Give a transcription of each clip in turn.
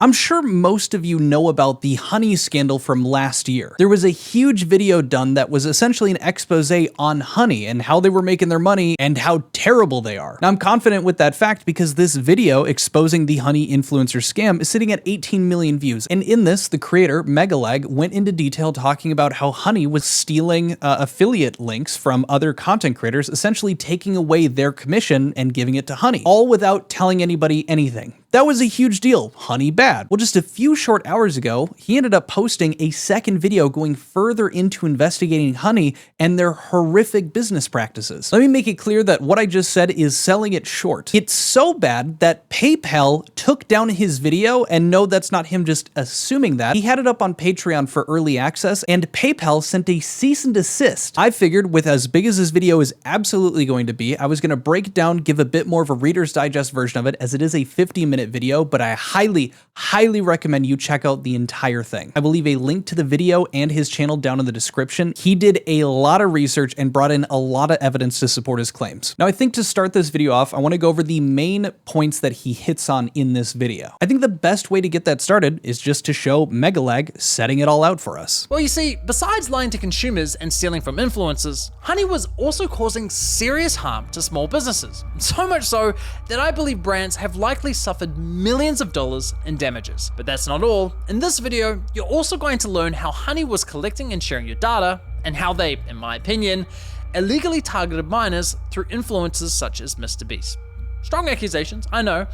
I'm sure most of you know about the honey scandal from last year. There was a huge video done that was essentially an expose on honey and how they were making their money and how terrible they are. Now, I'm confident with that fact because this video exposing the honey influencer scam is sitting at 18 million views. And in this, the creator, Megalag, went into detail talking about how honey was stealing affiliate links from other content creators, essentially taking away their commission and giving it to honey, all without telling anybody anything. That was a huge deal. Honey bad. Well, just a few short hours ago, he ended up posting a second video going further into investigating honey and their horrific business practices. Let me make it clear that what I just said is selling it short. It's so bad that PayPal took down his video, and no, that's not him just assuming that. He had it up on Patreon for early access, and PayPal sent a cease and desist. I figured with as big as this video is absolutely going to be, I was going to break it down, give a bit more of a Reader's Digest version of it, as it is a 50-minute video, but I highly recommend you check out the entire thing. I will leave a link to the video and his channel down in the description. He did a lot of research and brought in a lot of evidence to support his claims. Now, I think to start this video off, I want to go over the main points that he hits on in this video. I think the best way to get that started is just to show Megalag setting it all out for us. Well, you see, besides lying to consumers and stealing from influencers, honey was also causing serious harm to small businesses. So much so that I believe brands have likely suffered millions of dollars in damages. But that's not all. In this video, you're also going to learn how honey was collecting and sharing your data, and how they, in my opinion, illegally targeted minors through influencers such as MrBeast. Strong accusations, I know,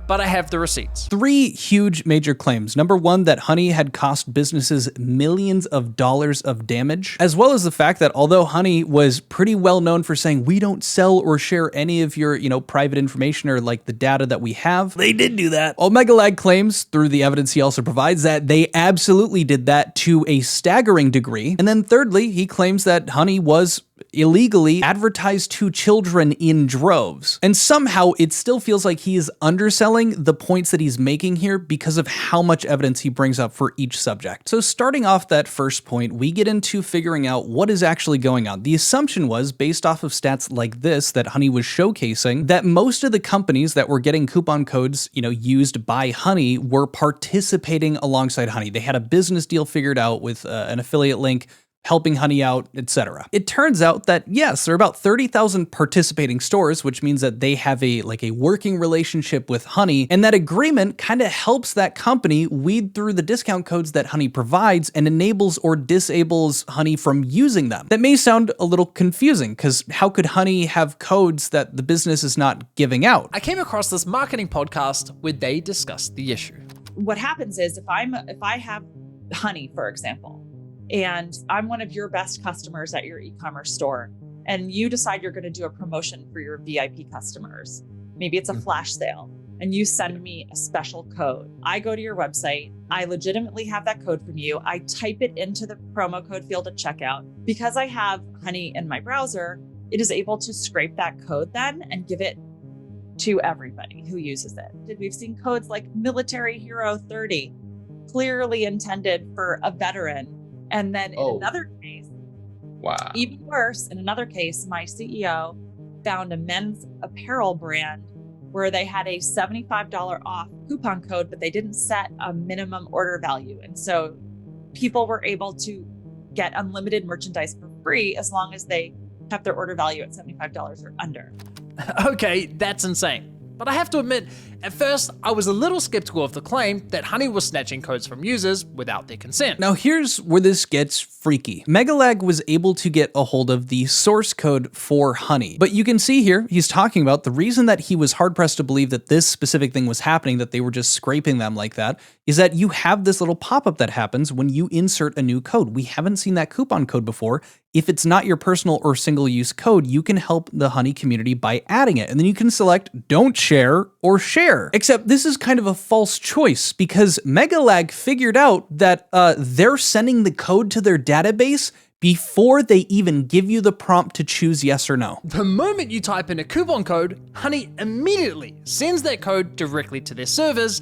but I have the receipts. 3 huge major claims. Number 1, that honey had cost businesses millions of dollars of damage, as well as the fact that although honey was pretty well known for saying we don't sell or share any of your, private information or like the data that we have, they did do that. Megalag claims, through the evidence he also provides, that they absolutely did that to a staggering degree. And then thirdly, he claims that honey was illegally advertised to children in droves. And somehow it still feels like he is underselling the points that he's making here because of how much evidence he brings up for each subject. So starting off that first point, we get into figuring out what is actually going on. The assumption was, based off of stats like this that honey was showcasing, that most of the companies that were getting coupon codes, used by honey were participating alongside honey. They had a business deal figured out with an affiliate link, helping honey out, etc. It turns out that yes, there are about 30,000 participating stores, which means that they have a working relationship with honey, and that agreement kind of helps that company weed through the discount codes that honey provides and enables or disables honey from using them. That may sound a little confusing, because how could honey have codes that the business is not giving out? I came across this marketing podcast where they discussed the issue. What happens is if I have honey, for example, and I'm one of your best customers at your e-commerce store, and you decide you're going to do a promotion for your VIP customers. Maybe it's a flash sale, and you send me a special code. I go to your website. I legitimately have that code from you. I type it into the promo code field at checkout. Because I have honey in my browser, it is able to scrape that code then and give it to everybody who uses it. We've seen codes like Military Hero 30, clearly intended for a veteran. And then in another case, even worse, in another case, my CEO found a men's apparel brand where they had a $75 off coupon code, but they didn't set a minimum order value. And so people were able to get unlimited merchandise for free as long as they kept their order value at $75 or under. Okay, that's insane. But I have to admit, at first, I was a little skeptical of the claim that honey was snatching codes from users without their consent. Now here's where this gets freaky. Megalag was able to get a hold of the source code for honey, but you can see here, he's talking about the reason that he was hard-pressed to believe that this specific thing was happening, that they were just scraping them like that, is that you have this little pop-up that happens when you insert a new code. We haven't seen that coupon code before. If it's not your personal or single-use code, you can help the honey community by adding it, and then you can select don't share or share. Except this is kind of a false choice because Megalag figured out that they're sending the code to their database before they even give you the prompt to choose yes or no. The moment you type in a coupon code, honey immediately sends that code directly to their servers,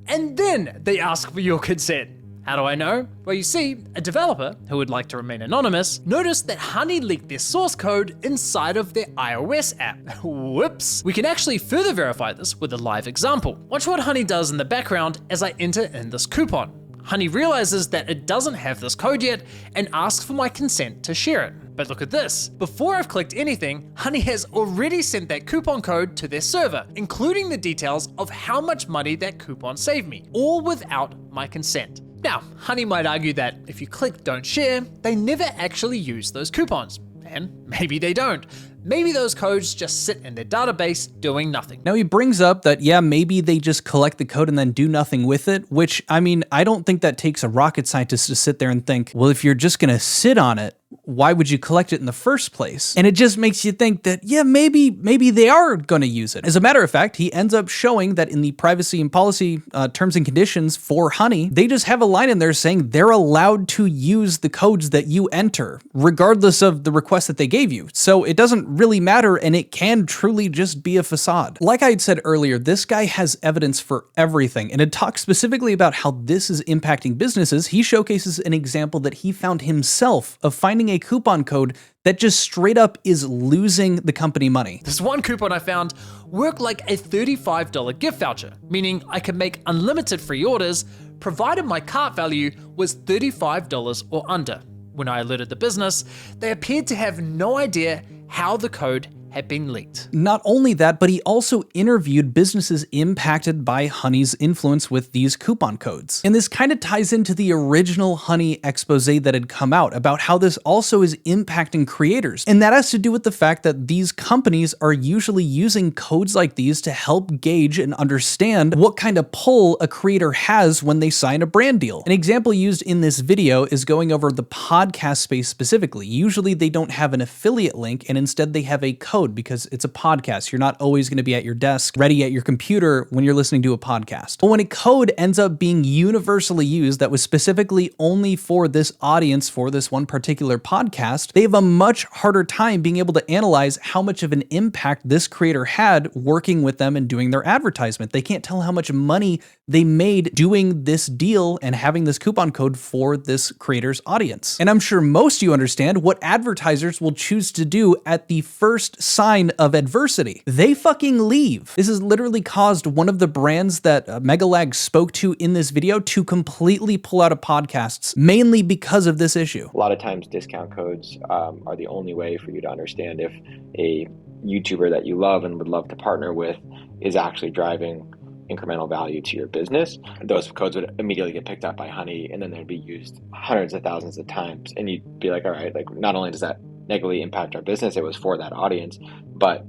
and then they ask for your consent. How do I know? Well, you see, a developer, who would like to remain anonymous, noticed that Honey leaked their source code inside of their iOS app. Whoops. We can actually further verify this with a live example. Watch what Honey does in the background as I enter in this coupon. Honey realizes that it doesn't have this code yet and asks for my consent to share it. But look at this. Before I've clicked anything, Honey has already sent that coupon code to their server, including the details of how much money that coupon saved me, all without my consent. Now, Honey might argue that if you click don't share, they never actually use those coupons. And maybe they don't. Maybe those codes just sit in their database doing nothing. Now he brings up that, yeah, maybe they just collect the code and then do nothing with it, which, I mean, I don't think that takes a rocket scientist to sit there and think, well, if you're just gonna sit on it, why would you collect it in the first place? And it just makes you think that, yeah, maybe they are going to use it. As a matter of fact, he ends up showing that in the privacy and policy terms and conditions for Honey, they just have a line in there saying they're allowed to use the codes that you enter, regardless of the request that they gave you. So it doesn't really matter, and it can truly just be a facade. Like I had said earlier, this guy has evidence for everything, and to talk specifically about how this is impacting businesses, he showcases an example that he found himself of finding a coupon code that just straight up is losing the company money. This one coupon I found worked like a $35 gift voucher, meaning I could make unlimited free orders provided my cart value was $35 or under. When I alerted the business, they appeared to have no idea how the code had been leaked. Not only that, but he also interviewed businesses impacted by Honey's influence with these coupon codes. And this kind of ties into the original Honey expose that had come out about how this also is impacting creators. And that has to do with the fact that these companies are usually using codes like these to help gauge and understand what kind of pull a creator has when they sign a brand deal. An example used in this video is going over the podcast space specifically. Usually they don't have an affiliate link, and instead they have a code because it's a podcast. You're not always going to be at your desk, ready at your computer when you're listening to a podcast. But when a code ends up being universally used that was specifically only for this audience, for this one particular podcast, they have a much harder time being able to analyze how much of an impact this creator had working with them and doing their advertisement. They can't tell how much money they made doing this deal and having this coupon code for this creator's audience. And I'm sure most of you understand what advertisers will choose to do at the first sign of adversity. They fucking leave. This has literally caused one of the brands that Megalag spoke to in this video to completely pull out of podcasts, mainly because of this issue. A lot of times discount codes are the only way for you to understand if a YouTuber that you love and would love to partner with is actually driving incremental value to your business. Those codes would immediately get picked up by Honey, and then they'd be used hundreds of thousands of times. And you'd be like, all right, like not only does that negatively impact our business, it was for that audience, but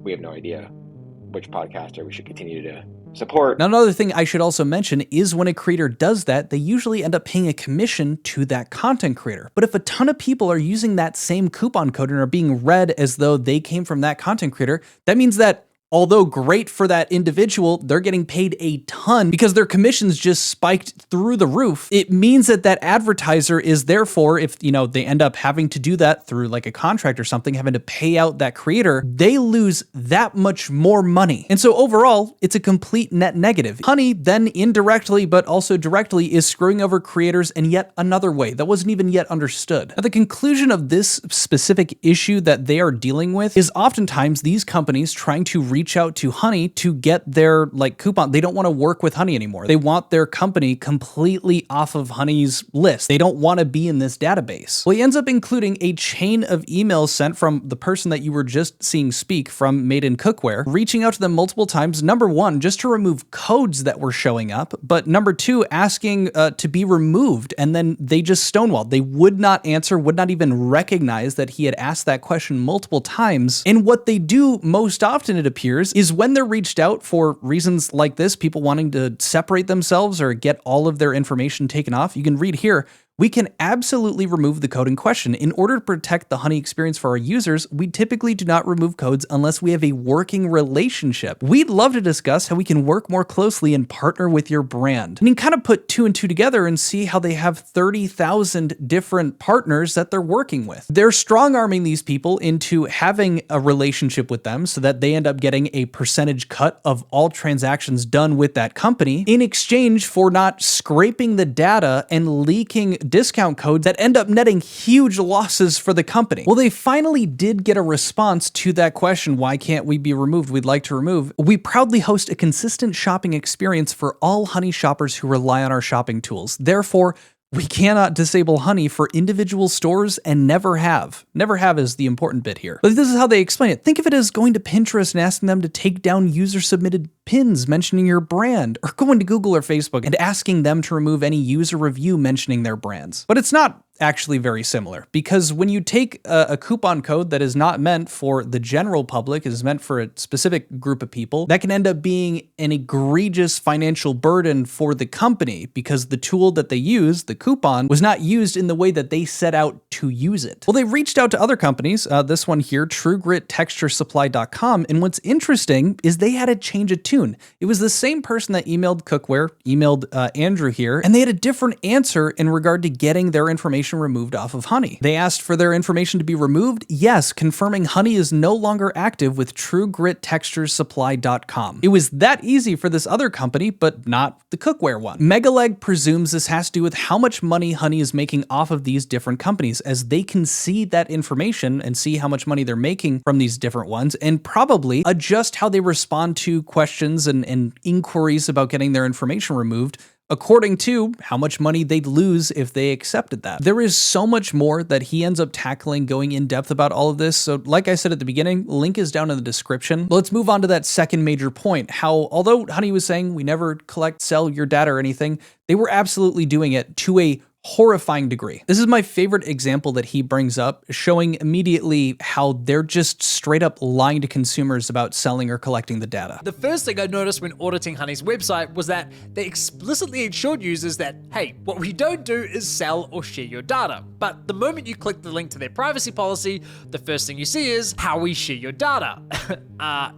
we have no idea which podcaster we should continue to support. Now, another thing I should also mention is when a creator does that, they usually end up paying a commission to that content creator. But if a ton of people are using that same coupon code and are being read as though they came from that content creator, that means that although great for that individual, they're getting paid a ton because their commissions just spiked through the roof. It means that that advertiser is therefore, if they end up having to do that through like a contract or something, having to pay out that creator, they lose that much more money. And so overall, it's a complete net negative. Honey then indirectly, but also directly is screwing over creators in yet another way that wasn't even yet understood. Now, the conclusion of this specific issue that they are dealing with is oftentimes these companies trying to reach out to Honey to get their coupon. They don't want to work with Honey anymore. They want their company completely off of Honey's list. They don't want to be in this database. Well, he ends up including a chain of emails sent from the person that you were just seeing speak from Made in Cookware, reaching out to them multiple times. Number one, just to remove codes that were showing up, but number two, asking to be removed. And then they just stonewalled. They would not answer, would not even recognize that he had asked that question multiple times. And what they do most often, it appears, is when they're reached out for reasons like this, people wanting to separate themselves or get all of their information taken off. You can read here. we can absolutely remove the code in question. In order to protect the Honey experience for our users, we typically do not remove codes unless we have a working relationship. We'd love to discuss how we can work more closely and partner with your brand. And you can kind of put 2 and 2 together and see how they have 30,000 different partners that they're working with. They're strong-arming these people into having a relationship with them so that they end up getting a percentage cut of all transactions done with that company in exchange for not scraping the data and leaking discount codes that end up netting huge losses for the company. Well, they finally did get a response to that question, why can't we be removed? We'd like to remove. We proudly host a consistent shopping experience for all Honey shoppers who rely on our shopping tools. Therefore, we cannot disable Honey for individual stores and never have. Never have is the important bit here. But this is how they explain it. Think of it as going to Pinterest and asking them to take down user-submitted pins mentioning your brand, or going to Google or Facebook and asking them to remove any user review mentioning their brands. But it's not actually very similar, because when you take a coupon code that is not meant for the general public, is meant for a specific group of people, that can end up being an egregious financial burden for the company because the tool that they use, the coupon, was not used in the way that they set out to use it. Well, they reached out to other companies, this one here, TrueGritTextureSupply.com, and what's interesting is they had a change of tune. It was the same person that emailed Cookware, emailed Andrew here, and they had a different answer in regard to getting their information removed off of Honey. They asked for their information to be removed, yes, confirming Honey is no longer active with TrueGritTextureSupply.com. It was that easy for this other company, but not the Cookware one. Megaleg presumes this has to do with how much money Honey is making off of these different companies, as they can see that information and see how much money they're making from these different ones, and probably adjust how they respond to questions and inquiries about getting their information removed according to how much money they'd lose if they accepted that. There is so much more that he ends up tackling, going in depth about all of this. So like I said at the beginning, link is down in the description. Let's move on to that second major point, how although Honey was saying we never collect, sell your data or anything, they were absolutely doing it to a horrifying degree. This is my favorite example that he brings up, showing immediately how they're just straight up lying to consumers about selling or collecting the data. The first thing I noticed when auditing Honey's website was that they explicitly assured users that, hey, what we don't do is sell or share your data. But the moment you click the link to their privacy policy, the first thing you see is how we share your data.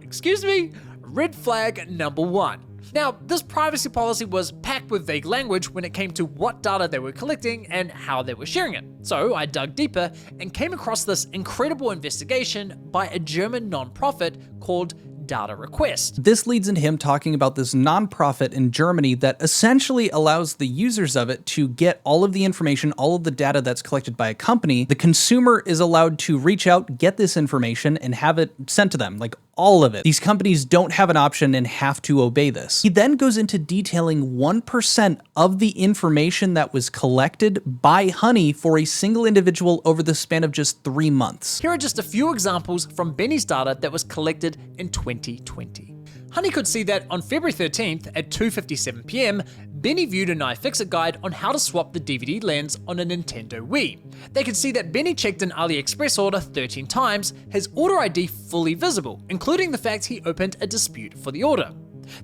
Excuse me? Red flag number 1. Now, this privacy policy was packed with vague language when it came to what data they were collecting and how they were sharing it. So I dug deeper and came across this incredible investigation by a German nonprofit called Data Request. This leads into him talking about this nonprofit in Germany that essentially allows the users of it to get all of the information, all of the data that's collected by a company. The consumer is allowed to reach out, get this information, and have it sent to them, like all of it. These companies don't have an option and have to obey this. He then goes into detailing 1% of the information that was collected by Honey for a single individual over the span of just 3 months. Here are just a few examples from Benny's data that was collected in 2020. Honey could see that on February 13th at 2:57 PM, Benny viewed an iFixit guide on how to swap the DVD lens on a Nintendo Wii. They could see that Benny checked an AliExpress order 13 times, his order ID fully visible, including the fact he opened a dispute for the order.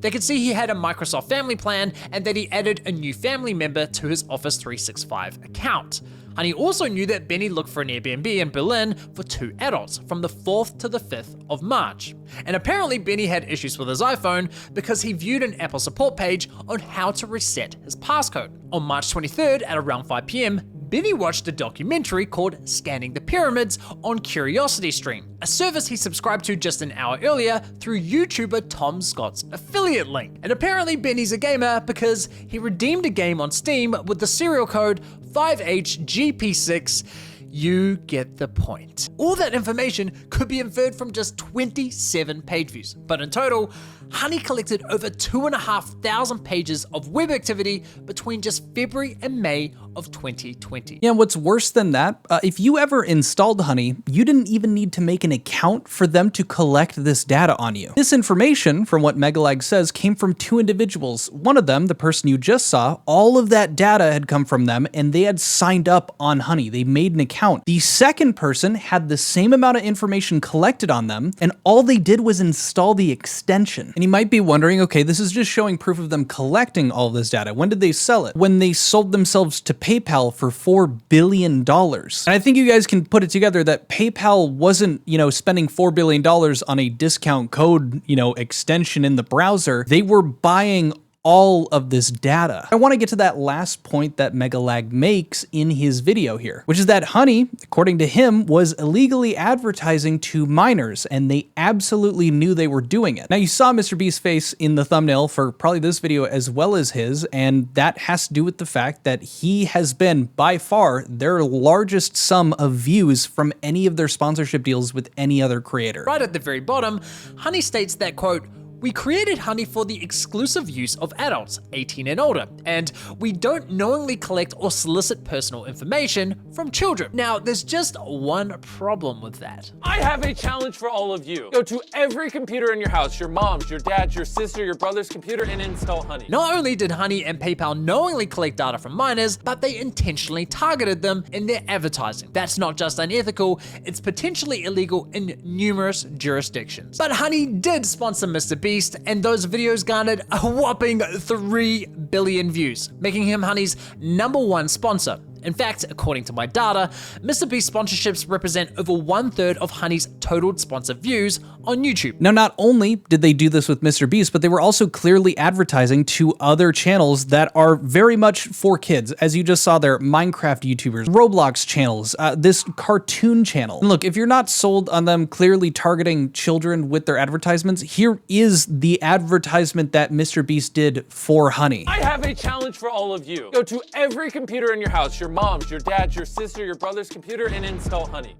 They could see he had a Microsoft Family plan and that he added a new family member to his Office 365 account. Honey also knew that Benny looked for an Airbnb in Berlin for 2 adults from the 4th to the 5th of March. And apparently Benny had issues with his iPhone because he viewed an Apple support page on how to reset his passcode. On March 23rd at around 5 PM, Benny watched a documentary called Scanning the Pyramids on CuriosityStream, a service he subscribed to just an hour earlier through YouTuber Tom Scott's affiliate link. And apparently Benny's a gamer because he redeemed a game on Steam with the serial code 5HGP6. You get the point. All that information could be inferred from just 27 page views, but in total, Honey collected over 2,500 pages of web activity between just February and May of 2020. Yeah, what's worse than that, if you ever installed Honey, you didn't even need to make an account for them to collect this data on you. This information, from what Megalag says, came from 2 individuals. One of them, the person you just saw, all of that data had come from them and they had signed up on Honey. They made an account. The second person had the same amount of information collected on them and all they did was install the extension. And you might be wondering, okay, this is just showing proof of them collecting all this data. When did they sell it? When they sold themselves to PayPal for $4 billion. And I think you guys can put it together that PayPal wasn't, spending $4 billion on a discount code, extension in the browser. They were buying all of this data. I want to get to that last point that Megalag makes in his video here, which is that Honey, according to him, was illegally advertising to minors, and they absolutely knew they were doing it. Now, you saw MrBeast's face in the thumbnail for probably this video as well as his, and that has to do with the fact that he has been, by far, their largest sum of views from any of their sponsorship deals with any other creator. Right at the very bottom, Honey states that, quote, "We created Honey for the exclusive use of adults, 18 and older, and we don't knowingly collect or solicit personal information from children." Now, there's just one problem with that. I have a challenge for all of you. Go to every computer in your house, your mom's, your dad's, your sister, your brother's computer, and install Honey. Not only did Honey and PayPal knowingly collect data from minors, but they intentionally targeted them in their advertising. That's not just unethical, it's potentially illegal in numerous jurisdictions. But Honey did sponsor MrBeast, and those videos garnered a whopping 3 billion views, making him Honey's #1 sponsor. In fact, according to my data, MrBeast sponsorships represent over 1/3 of Honey's total sponsored views on YouTube. Now, not only did they do this with MrBeast, but they were also clearly advertising to other channels that are very much for kids. As you just saw there, Minecraft YouTubers, Roblox channels, this cartoon channel. And look, if you're not sold on them clearly targeting children with their advertisements, here is the advertisement that MrBeast did for Honey. I have a challenge for all of you. Go to every computer in your house, your mom's, your dad's, your sister, your brother's computer, and install Honey.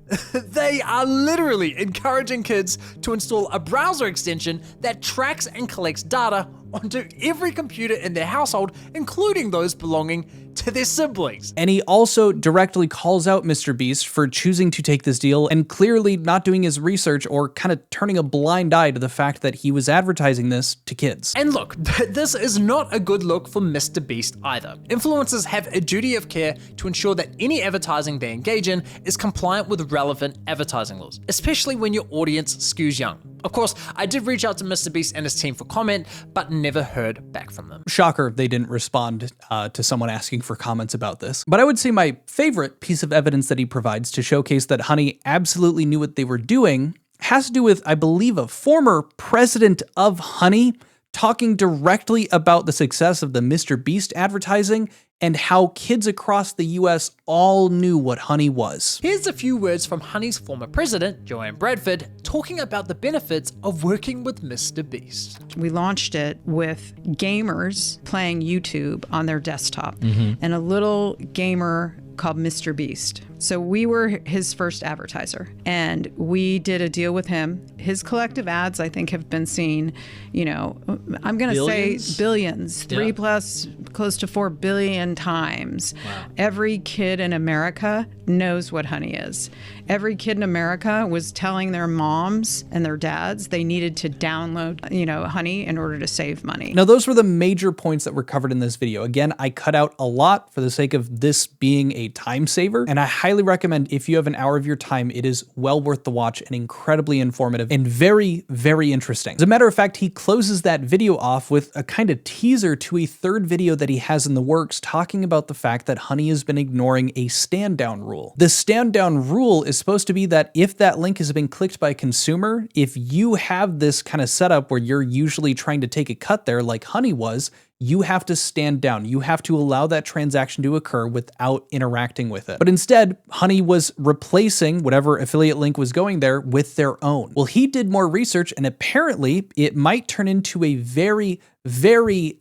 They are literally encouraging kids to install a browser extension that tracks and collects data onto every computer in their household, including those belonging to their siblings. And he also directly calls out MrBeast for choosing to take this deal and clearly not doing his research or kind of turning a blind eye to the fact that he was advertising this to kids. And look, this is not a good look for MrBeast either. Influencers have a duty of care to ensure that any advertising they engage in is compliant with relevant advertising laws, especially when your audience skews young. Of course, I did reach out to MrBeast and his team for comment, but never heard back from them. Shocker, they didn't respond to someone asking for comments about this. But I would say my favorite piece of evidence that he provides to showcase that Honey absolutely knew what they were doing has to do with, I believe, a former president of Honey talking directly about the success of the MrBeast advertising and how kids across the US all knew what Honey was. Here's a few words from Honey's former president, Joanne Bradford, talking about the benefits of working with MrBeast. We launched it with gamers playing YouTube on their desktop and a little gamer called MrBeast. So we were his first advertiser and we did a deal with him. His collective ads, I think, have been seen, I'm going to say billions, 3+ close to 4 billion times. Wow. Every kid in America knows what Honey is. Every kid in America was telling their moms and their dads they needed to download, Honey in order to save money. Now, those were the major points that were covered in this video. Again, I cut out a lot for the sake of this being a time saver, and I highly recommend if you have an hour of your time, it is well worth the watch and incredibly informative and very, very interesting. As a matter of fact, he closes that video off with a kind of teaser to a third video that he has in the works talking about the fact that Honey has been ignoring a stand down rule. The stand down rule is supposed to be that if that link has been clicked by a consumer, if you have this kind of setup where you're usually trying to take a cut there like Honey was, you have to stand down. You have to allow that transaction to occur without interacting with it. But instead, Honey was replacing whatever affiliate link was going there with their own. Well, he did more research and apparently it might turn into a very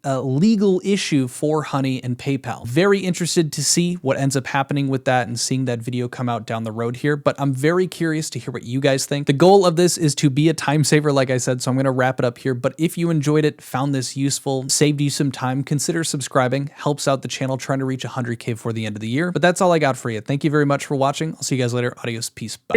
legal issue for Honey and PayPal. Very interested to see what ends up happening with that and seeing that video come out down the road here, but I'm very curious to hear what you guys think. The goal of this is to be a time saver, like I said, so I'm gonna wrap it up here, but if you enjoyed it, found this useful, saved you some time, consider subscribing, helps out the channel trying to reach 100K before the end of the year. But that's all I got for you. Thank you very much for watching. I'll see you guys later. Adios, peace, bye.